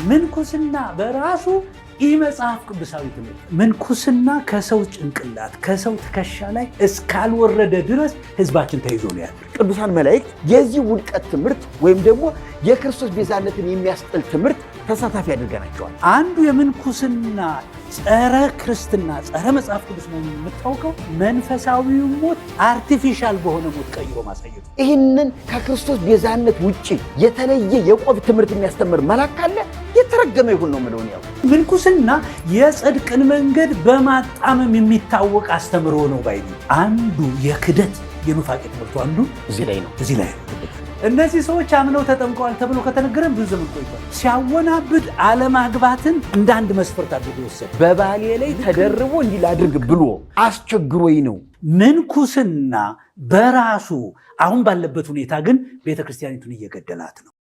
ምንኩስና በራሱ ኢመጽሐፍ ቅዱሳዊ ትምህርት ምንኩስና ከሰው ጭንቅላት ከሰው ትከሻ ላይ እስካልወረደ ድረስ ህዝባችን ተይዞ ነው ያለው። ቅዱሳን መላእክት የዚህ ውድቀት ትምህርት ወይም ደግሞ የክርስቶስ ቤዛነትን የሚያስጥል ትምህርት ተሳታፊ አድርገናቸዋል። አንዱ የምንኩስና ጸረ ክርስትና ጸረ መጽሐፍ ቅዱስ ነው የምታውቀው መንፈሳዊው ሞት አርቲፊሻል በሆነ ሞት ቀይሮ ማሳየቱ። ይህንን ከክርስቶስ ቤዛነት ውጪ የተለየ የቆብ ትምህርት የሚያስተምር መልአክ ካለ የተረገመ ይሁን ነው የምለው። ያው ምንኩስና የጽድቅን መንገድ በማጣመም የሚታወቅ አስተምሮ ነው ባይ አንዱ የክደት የኑፋቄ ትምህርቱ አንዱ እዚህ ላይ ነው። እነዚህ ሰዎች አምነው ተጠምቀዋል ተብሎ ከተነገረን ብዙ ዘመን ቆይቷል። ሲያወናብድ አለማግባትን እንደ አንድ መስፈርት አድርጎ ወሰደ። በባሌ ላይ ተደርቦ እንዲህ ላድርግ ብሎ አስቸግሮኝ ነው። ምንኩስና በራሱ አሁን ባለበት ሁኔታ ግን ቤተክርስቲያኒቱን እየገደላት ነው።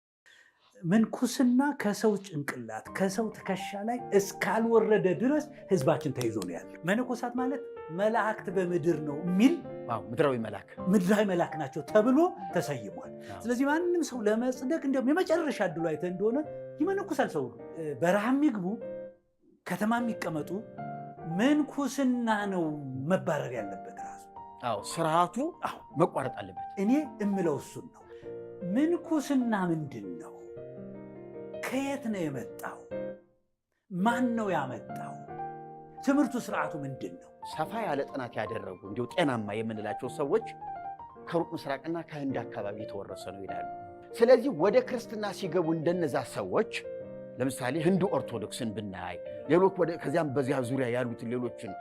ምንኩስና ከሰው ጭንቅላት ከሰው ትከሻ ላይ እስካልወረደ ድረስ ህዝባችን ተይዞ ነው ያለው። መነኮሳት ማለት መላእክት በምድር ነው የሚል ምድራዊ መልአክ ናቸው ተብሎ ተሰይሟል። ስለዚህ ማንም ሰው ለመጽደቅ እንዲያውም የመጨረሻ ዕድሉ አይተህ እንደሆነ ይመነኩሳል። ሰው በረሃም ይግቡ ከተማ የሚቀመጡ ምንኩስና ነው መባረር ያለበት ራሱ ስርዓቱ መቋረጥ አለበት። እኔ እምለው እሱን ነው። ምንኩስና ምንድን ነው? ከየት ነው የመጣው? ማን ነው ያመጣው? ትምህርቱ ስርዓቱ ምንድን ነው? ሰፋ ያለ ጥናት ያደረጉ እንዲሁ ጤናማ የምንላቸው ሰዎች ከሩቅ ምስራቅና ከህንድ አካባቢ የተወረሰ ነው ይላሉ። ስለዚህ ወደ ክርስትና ሲገቡ እንደነዛ ሰዎች ለምሳሌ ህንዱ ኦርቶዶክስን ብናይ ሌሎች ከዚያም በዚያ ዙሪያ ያሉትን ሌሎችን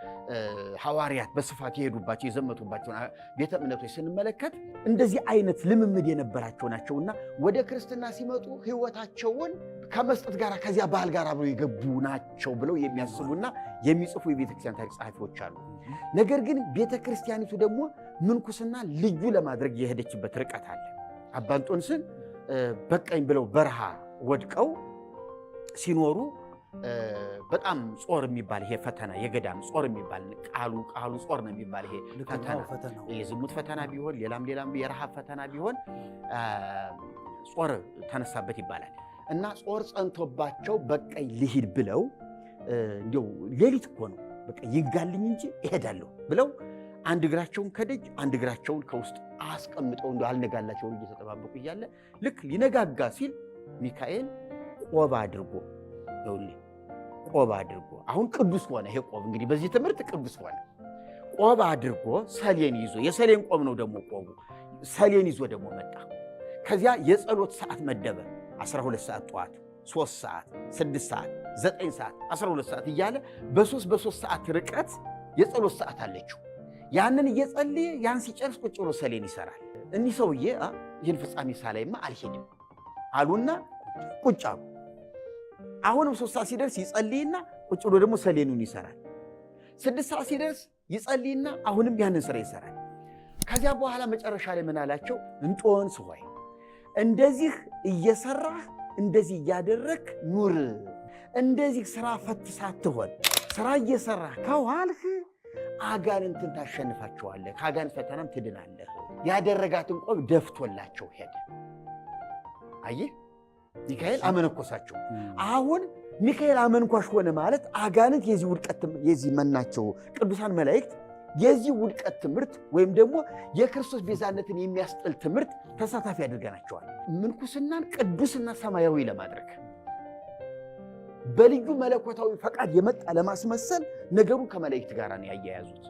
ሐዋርያት በስፋት የሄዱባቸው የዘመቱባቸው ቤተ እምነቶች ስንመለከት እንደዚህ አይነት ልምምድ የነበራቸው ናቸውና ወደ ክርስትና ሲመጡ ህይወታቸውን ከመስጠት ጋር ከዚያ ባህል ጋር አብረው የገቡ ናቸው ብለው የሚያስቡና የሚጽፉ የቤተክርስቲያን ታሪክ ጸሐፊዎች አሉ። ነገር ግን ቤተክርስቲያኒቱ ደግሞ ምንኩስና ልዩ ለማድረግ የሄደችበት ርቀት አለ። አባ እንጦንስን በቃኝ ብለው በረሃ ወድቀው ሲኖሩ በጣም ጾር የሚባል ይሄ ፈተና የገዳም ጾር የሚባል ቃሉ ጾር ነው የሚባል ይሄ ፈተና የዝሙት ፈተና ቢሆን ሌላም የረሃብ ፈተና ቢሆን ጾር ተነሳበት ይባላል። እና ጾር ጸንቶባቸው በቃኝ ልሂድ ብለው እንዲያው ሌሊት እኮ ነው በቃ ይጋልኝ እንጂ እሄዳለሁ ብለው አንድ እግራቸውን ከደጅ አንድ እግራቸውን ከውስጥ አስቀምጠው እንደው አልነጋላቸው እየተጠባበቁ እያለ ልክ ሊነጋጋ ሲል ሚካኤል ቆብ አድርጎ አሁን ቅዱስ ሆነ። ይሄ ቆብ እንግዲህ በዚህ ትምህርት ቅዱስ ሆነ። ቆብ አድርጎ ሰሌን ይዞ የሰሌን ቆብ ነው ደግሞ ቆቡ ሰሌን ይዞ ደግሞ መጣ። ከዚያ የጸሎት ሰዓት መደበ። 12 ሰዓት ጠዋት፣ 3 ሰዓት፣ 6 ሰዓት፣ 9 ሰዓት፣ 12 ሰዓት እያለ በ3 ሰዓት ርቀት የጸሎት ሰዓት አለችው። ያንን እየጸለየ ያን ሲጨርስ ቁጭ ብሎ ሰሌን ይሰራል። እኒህ ሰውዬ ይህን ፍጻሜ ሳላይማ አልሄድም አሉና ቁጭ አሉ። አሁንም 3 ሰዓት ሲደርስ ይጸልይና ቁጭ ብሎ ደግሞ ሰሌኑን ይሰራል። 6 ሰዓት ሲደርስ ይጸልይና አሁንም ያንን ስራ ይሰራል። ከዚያ በኋላ መጨረሻ ላይ ምን አላቸው? እንጦንስ ሆይ እንደዚህ እየሰራህ እንደዚህ እያደረክ ኑር። እንደዚህ ስራ ፈት ሳትሆን ስራ እየሰራህ ከዋልህ አጋንንትን ታሸንፋቸዋለህ፣ ከአጋንንት ፈተናም ትድናለህ። ያደረጋትን ቆብ ደፍቶላቸው ሄደ። አየህ ሚካኤል አመነኮሳቸው። አሁን ሚካኤል አመንኳሽ ሆነ ማለት አጋንንት የዚህ ውድቀት የዚህ መናቸው ቅዱሳን መላእክት የዚህ ውድቀት ትምህርት ወይም ደግሞ የክርስቶስ ቤዛነትን የሚያስጥል ትምህርት ተሳታፊ አድርገናቸዋል። ምንኩስናን ቅዱስና ሰማያዊ ለማድረግ በልዩ መለኮታዊ ፈቃድ የመጣ ለማስመሰል ነገሩን ከመላእክት ጋር ነው ያያያዙት።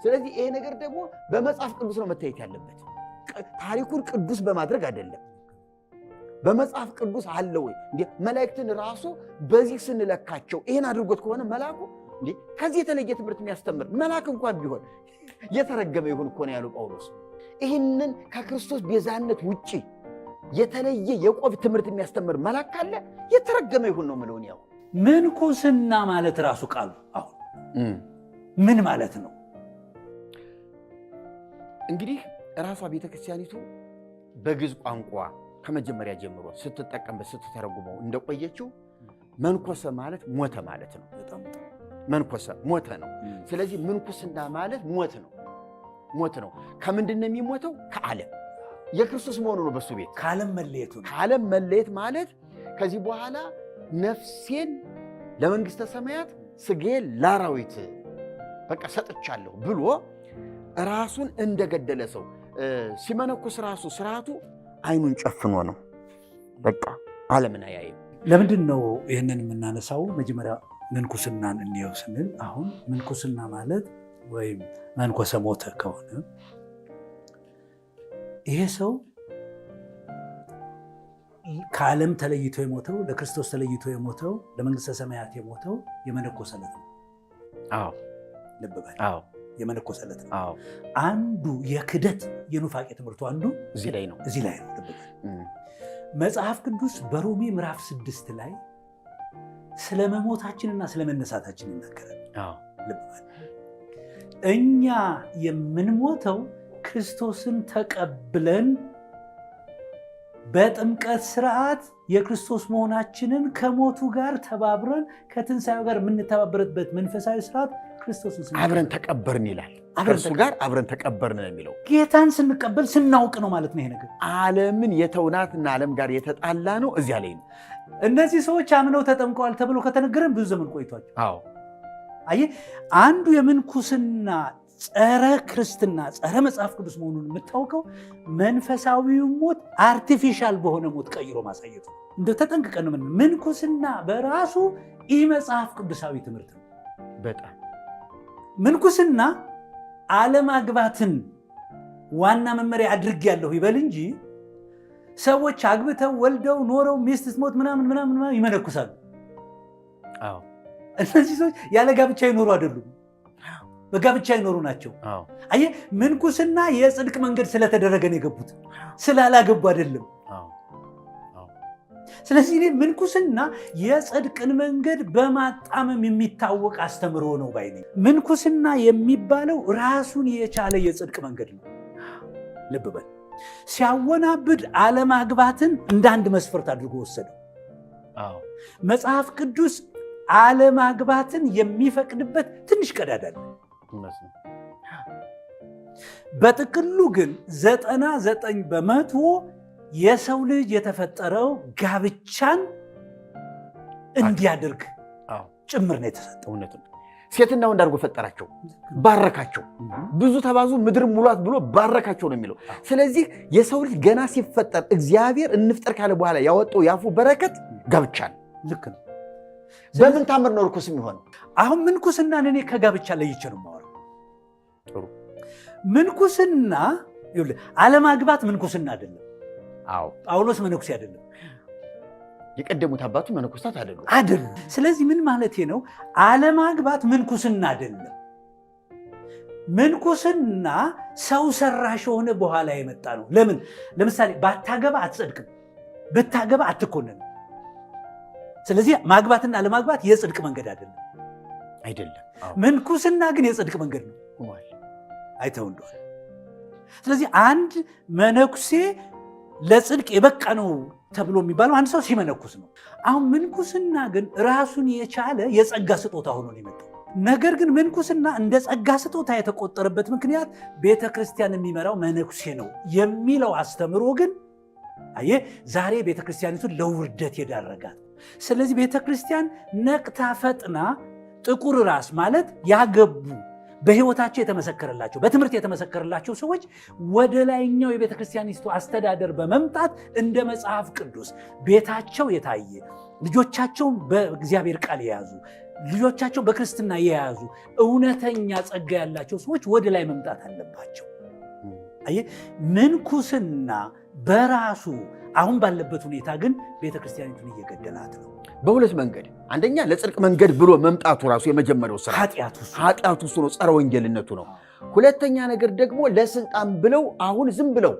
ስለዚህ ይሄ ነገር ደግሞ በመጽሐፍ ቅዱስ ነው መታየት ያለበት። ታሪኩን ቅዱስ በማድረግ አይደለም። በመጽሐፍ ቅዱስ አለ ወይ እንዴ? መላእክትን ራሱ በዚህ ስንለካቸው ይሄን አድርጎት ከሆነ መልአኩ እንዴ ከዚህ የተለየ ትምህርት የሚያስተምር መልአክ እንኳን ቢሆን የተረገመ ይሁን እኮ ነው ያለው ጳውሎስ። ይህንን ከክርስቶስ ቤዛነት ውጪ የተለየ የቆብ ትምህርት የሚያስተምር መልአክ ካለ የተረገመ ይሁን ነው የምለው። ያው ምንኩስና ማለት ራሱ ቃሉ አሁን ምን ማለት ነው? እንግዲህ ራሷ ቤተክርስቲያኒቱ በግዕዝ ቋንቋ ከመጀመሪያ ጀምሮ ስትጠቀምበት ስትተረጉመው እንደቆየችው መንኮሰ ማለት ሞተ ማለት ነው። መንኮሰ ሞተ ነው። ስለዚህ ምንኩስና ማለት ሞት ነው። ከምንድን ነው የሚሞተው? ከዓለም የክርስቶስ መሆኑ ነው። በሱ ቤት ከዓለም መለየቱ ነው። ከዓለም መለየት ማለት ከዚህ በኋላ ነፍሴን ለመንግሥተ ሰማያት ሥጋዬን ለአራዊት በቃ ሰጥቻለሁ ብሎ ራሱን እንደገደለ ሰው ሲመነኩስ ራሱ ስርዓቱ አይኑን ጨፍኖ ነው። በቃ ዓለምን አያይም። ለምንድን ነው ይህንን የምናነሳው? መጀመሪያ ምንኩስናን እንየው ስንል አሁን ምንኩስና ማለት ወይም መንኮሰ ሞተ ከሆነ ይሄ ሰው ከዓለም ተለይቶ የሞተው ለክርስቶስ ተለይቶ የሞተው ለመንግሥተ ሰማያት የሞተው የመነኮሰለት ነው። አዎ ልብ በል። አዎ የመነኮሰለት ነው። አዎ አንዱ የክደት የኑፋቄ ትምህርቱ አንዱ እዚህ ላይ ነው። እዚህ ላይ ነው። ልብ በል። መጽሐፍ ቅዱስ በሮሜ ምዕራፍ 6 ላይ ስለ መሞታችንና ስለ መነሳታችን ይናገራል። አዎ ልብ በል። እኛ የምንሞተው ክርስቶስን ተቀብለን በጥምቀት ስርዓት የክርስቶስ መሆናችንን ከሞቱ ጋር ተባብረን ከትንሣኤው ጋር የምንተባበርበት መንፈሳዊ ስርዓት ክርስቶስን አብረን ተቀበርን ይላል። ከእርሱ ጋር አብረን ተቀበርን ነው የሚለው። ጌታን ስንቀበል ስናውቅ ነው ማለት ነው። ይሄ ነገር ዓለምን የተውናትና ዓለም ጋር የተጣላ ነው። እዚያ ላይ ነው። እነዚህ ሰዎች አምነው ተጠምቀዋል ተብሎ ከተነገረን ብዙ ዘመን ቆይቷል። አዎ አየህ፣ አንዱ የምንኩስና ጸረ ክርስትና ጸረ መጽሐፍ ቅዱስ መሆኑን የምታውቀው መንፈሳዊው ሞት አርቲፊሻል በሆነ ሞት ቀይሮ ማሳየቱ። እንደ ተጠንቅቀን ነው። ምንኩስና በራሱ ኢ መጽሐፍ ቅዱሳዊ ትምህርት ነው። በጣም ምንኩስና አለማግባትን ዋና መመሪያ አድርጌያለሁ ይበል እንጂ ሰዎች አግብተው ወልደው ኖረው ሚስት ስትሞት ምናምን ይመነኩሳሉ። አዎ እነዚህ ሰዎች ያለ ጋብቻ ይኖሩ አይደሉም፣ በጋብቻ ይኖሩ ናቸው። አየህ፣ ምንኩስና የጽድቅ መንገድ ስለተደረገ ነው የገቡት፣ ስላላገቡ አይደለም። ስለዚህ ምንኩስና የጽድቅን መንገድ በማጣመም የሚታወቅ አስተምሮ ነው ባይ ነኝ። ምንኩስና የሚባለው ራሱን የቻለ የጽድቅ መንገድ ነው። ልብ በል። ሲያወናብድ አለማግባትን እንደ አንድ መስፈርት አድርጎ ወሰደው። መጽሐፍ ቅዱስ አለማግባትን የሚፈቅድበት ትንሽ ቀዳዳ አለ። በጥቅሉ ግን 99% የሰው ልጅ የተፈጠረው ጋብቻን እንዲያደርግ ጭምር ነው የተሰጠው። እውነት ነው። ሴትና ወንድ አድርጎ ፈጠራቸው፣ ባረካቸው። ብዙ ተባዙ ምድር ሙሏት ብሎ ባረካቸው ነው የሚለው። ስለዚህ የሰው ልጅ ገና ሲፈጠር እግዚአብሔር እንፍጠር ካለ በኋላ ያወጣው ያፉ በረከት ጋብቻ ነው። ልክ ነው። በምን ታምር ነው ርኩስ የሚሆን? አሁን ምንኩስናን እኔ ከጋብቻ ለይቼ ነው የማወራው። ምንኩስና አለማግባት ምንኩስና አይደለም። አዎ ጳውሎስ መነኩሴ አይደለም። የቀደሙት አባቱ መነኮሳት አይደሉም። ስለዚህ ምን ማለት ነው? አለማግባት ምንኩስና አይደለም። ምንኩስና ሰው ሰራሽ የሆነ በኋላ የመጣ ነው። ለምን? ለምሳሌ ባታገባ አትጸድቅም፣ ብታገባ አትኮነንም። ስለዚህ ማግባትና አለማግባት የጽድቅ መንገድ አይደለም። ምንኩስና ግን የጽድቅ መንገድ ነው። አይተው እንደሆነ ስለዚህ አንድ መነኩሴ ለጽድቅ የበቃ ነው ተብሎ የሚባለው አንድ ሰው ሲመነኩስ ነው። አሁን ምንኩስና ግን ራሱን የቻለ የጸጋ ስጦታ ሆኖ ነው የመጣው። ነገር ግን ምንኩስና እንደ ጸጋ ስጦታ የተቆጠረበት ምክንያት ቤተ ክርስቲያን የሚመራው መነኩሴ ነው የሚለው አስተምሮ ግን አየህ ዛሬ ቤተ ክርስቲያኒቱን ለውርደት የዳረጋት። ስለዚህ ቤተ ክርስቲያን ነቅታ ፈጥና ጥቁር ራስ ማለት ያገቡ በሕይወታቸው የተመሰከረላቸው በትምህርት የተመሰከረላቸው ሰዎች ወደ ላይኛው የቤተ ክርስቲያኒቱ አስተዳደር በመምጣት እንደ መጽሐፍ ቅዱስ ቤታቸው የታየ ልጆቻቸውን በእግዚአብሔር ቃል የያዙ ልጆቻቸው በክርስትና የያዙ እውነተኛ ጸጋ ያላቸው ሰዎች ወደ ላይ መምጣት አለባቸው። አየህ ምንኩስና በራሱ አሁን ባለበት ሁኔታ ግን ቤተ ክርስቲያኒቱን እየገደላት ነው። በሁለት መንገድ፣ አንደኛ ለጽድቅ መንገድ ብሎ መምጣቱ ራሱ የመጀመሪያው ስራ ኃጢአቱ እሱ ነው፣ ጸረ ወንጌልነቱ ነው። ሁለተኛ ነገር ደግሞ ለስልጣን ብለው አሁን ዝም ብለው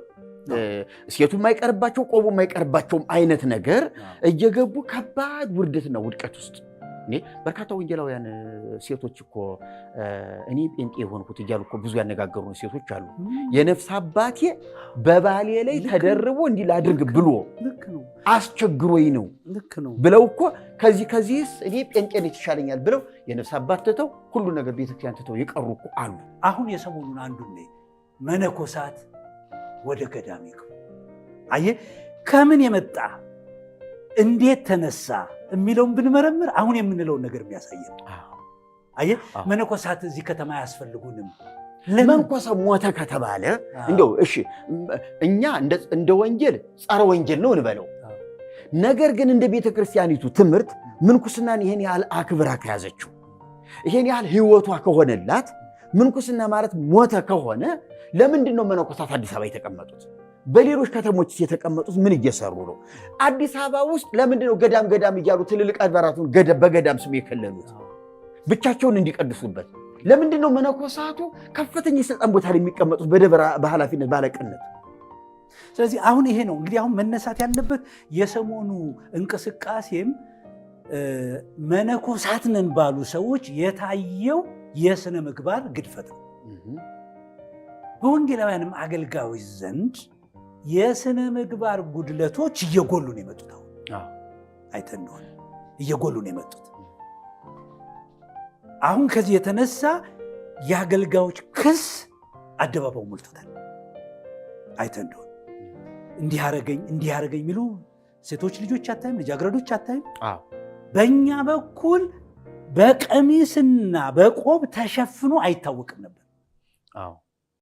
ሴቱ የማይቀርባቸው ቆቡ የማይቀርባቸውም አይነት ነገር እየገቡ ከባድ ውርደትና ውድቀት ውስጥ በርካታ ወንጌላውያን ሴቶች እኮ እኔ ጴንጤ የሆንኩት እያሉ እኮ ብዙ ያነጋገሩ ሴቶች አሉ። የነፍስ አባቴ በባሌ ላይ ተደርቦ እንዲህ ላድርግ ብሎ አስቸግሮኝ ነው ብለው እኮ ከዚህስ እኔ ጴንጤነት ይሻለኛል ብለው የነፍስ አባት ትተው ሁሉ ነገር ቤተክርስቲያን ትተው የቀሩ እኮ አሉ። አሁን የሰሞኑን አንዱን መነኮሳት ወደ ገዳም ይገቡ። አየህ ከምን የመጣ እንዴት ተነሳ የሚለውን ብንመረምር አሁን የምንለውን ነገር የሚያሳየን። አየህ መነኮሳት እዚህ ከተማ አያስፈልጉንም። መንኮሰ ሞተ ከተባለ እንደው እሺ እኛ እንደ ወንጌል ጸረ ወንጌል ነው እንበለው። ነገር ግን እንደ ቤተ ክርስቲያኒቱ ትምህርት ምንኩስናን ይሄን ያህል አክብራ ከያዘችው ይሄን ያህል ሕይወቷ ከሆነላት ምንኩስና ማለት ሞተ ከሆነ ለምንድን ነው መነኮሳት አዲስ አበባ የተቀመጡት? በሌሎች ከተሞች የተቀመጡት ምን እየሰሩ ነው? አዲስ አበባ ውስጥ ለምንድን ነው ገዳም እያሉ ትልልቅ አድባራቱን በገዳም ስም የከለሉት ብቻቸውን እንዲቀድሱበት? ለምንድን ነው መነኮሳቱ ከፍተኛ የሥልጣን ቦታ ላይ የሚቀመጡት በደብረ በኃላፊነት ባለቅነት? ስለዚህ አሁን ይሄ ነው እንግዲህ አሁን መነሳት ያለበት። የሰሞኑ እንቅስቃሴም መነኮሳት ነን ባሉ ሰዎች የታየው የሥነ ምግባር ግድፈት ነው። በወንጌላውያንም አገልጋዮች ዘንድ የሥነ ምግባር ጉድለቶች እየጎሉ ነው የመጡት። አሁን አይተን እንደሆነ እየጎሉ ነው የመጡት። አሁን ከዚህ የተነሳ የአገልጋዮች ክስ አደባባዩ ሞልቶታል። አይተን እንደሆነ እንዲህ አረገኝ የሚሉ ሴቶች ልጆች አታይም? ልጃገረዶች አታይም? በእኛ በኩል በቀሚስና በቆብ ተሸፍኖ አይታወቅም ነበር።